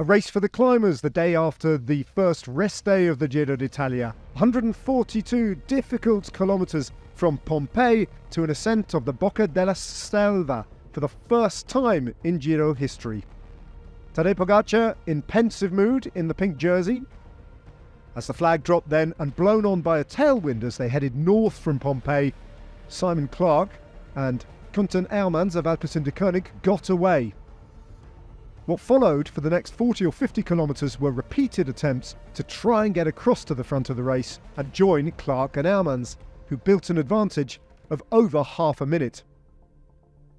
A race for the climbers the day after the first rest day of the Giro d'Italia. 142 difficult kilometers from Pompeii to an ascent of the Bocca della Selva for the first time in Giro history. Tadej Pogacar in pensive mood in the pink jersey. As the flag dropped then and blown on by a tailwind as they headed north from Pompeii, Simon Clark and Quentin Hermans of Alpecin de Koenig got away. What followed for the next 40 or 50 kilometres were repeated attempts to try and get across to the front of the race and join Clark and Hermans, who built an advantage of over half a minute.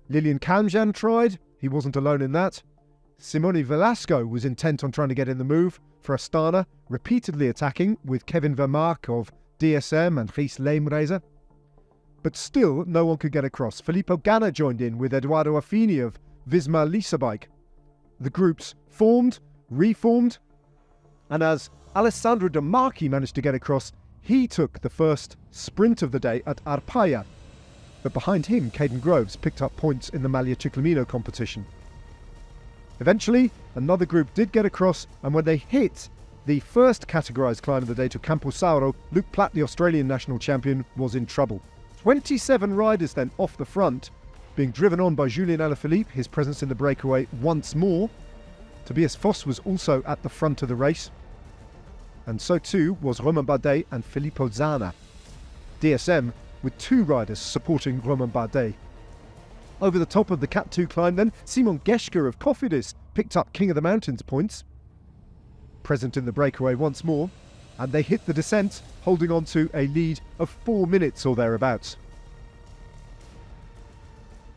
Lilian Kalmjan tried, he wasn't alone in that. Simone Velasco was intent on trying to get in the move for Astana, repeatedly attacking with Kevin Vermaak of DSM and Gijs Leemreize. But still, no one could get across. Filippo Ganna joined in with Eduardo Affini of Visma Leasebike. The groups formed, reformed, and as Alessandro De Marchi managed to get across, he took the first sprint of the day at Arpaia. But behind him, Caden Groves picked up points in the Maglia Ciclamino competition. Eventually, another group did get across, and when they hit the first categorised climb of the day to Camposauro, Luke Platt, the Australian national champion, was in trouble. 27 riders then off the front, being driven on by Julien Alaphilippe, his presence in the breakaway once more. Tobias Foss was also at the front of the race, and so too was Romain Bardet and Filippo Zana. DSM with two riders supporting Romain Bardet. Over the top of the Cat 2 climb then, Simon Geschke of Cofidis picked up King of the Mountains points, present in the breakaway once more, and they hit the descent, holding on to a lead of 4 minutes or thereabouts.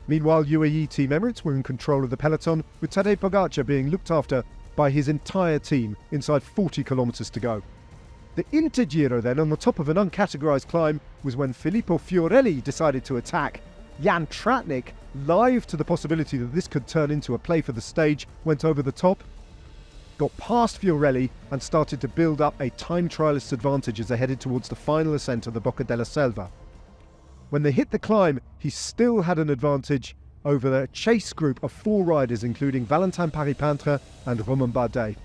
Meanwhile, UAE Team Emirates were in control of the peloton, with Tadej Pogacar being looked after by his entire team inside 40 kilometres to go. The Intergiro then, on the top of an uncategorised climb, was when Filippo Fiorelli decided to attack. Jan Tratnik, live to the possibility that this could turn into a play for the stage, went over the top, got past Fiorelli and started to build up a time trialist advantage as they headed towards the final ascent of the Bocca della Selva. When they hit the climb, he still had an advantage over the chase group of 4 riders, including Valentín Paret-Peintre and Romain Bardet.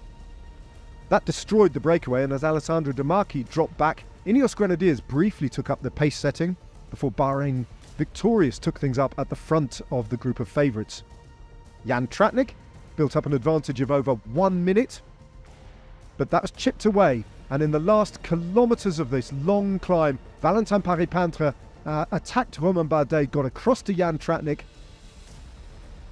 That destroyed the breakaway, and as Alessandro De Marchi dropped back, Ineos Grenadiers briefly took up the pace setting before Bahrain Victorious took things up at the front of the group of favourites. Jan Tratnik built up an advantage of over 1 minute, but that was chipped away, and in the last kilometres of this long climb, Valentín Paret-Peintre attacked Romain Bardet, got across to Jan Tratnik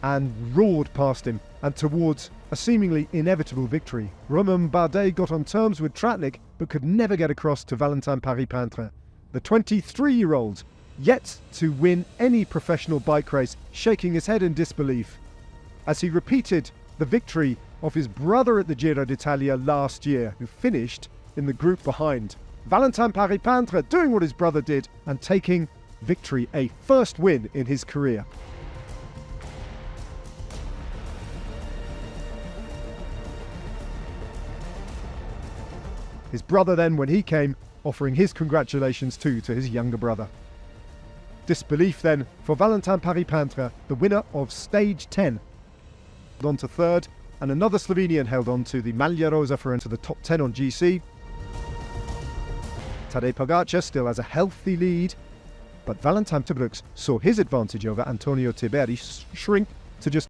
and roared past him and towards a seemingly inevitable victory. Romain Bardet got on terms with Tratnik but could never get across to Valentín Paret-Peintre. The 23-year-old, yet to win any professional bike race, shaking his head in disbelief as he repeated the victory of his brother at the Giro d'Italia last year, who finished in the group behind. Valentín Paret-Peintre doing what his brother did and taking victory, a first win in his career. His brother then, when he came, offering his congratulations too to his younger brother. Disbelief then for Valentín Paret-Peintre, the winner of stage 10. On to third, and another Slovenian held on to the Maglia Rosa for into the top 10 on GC. Tadej Pogacar still has a healthy lead, but Valentin Tebroux saw his advantage over Antonio Tiberi shrink to just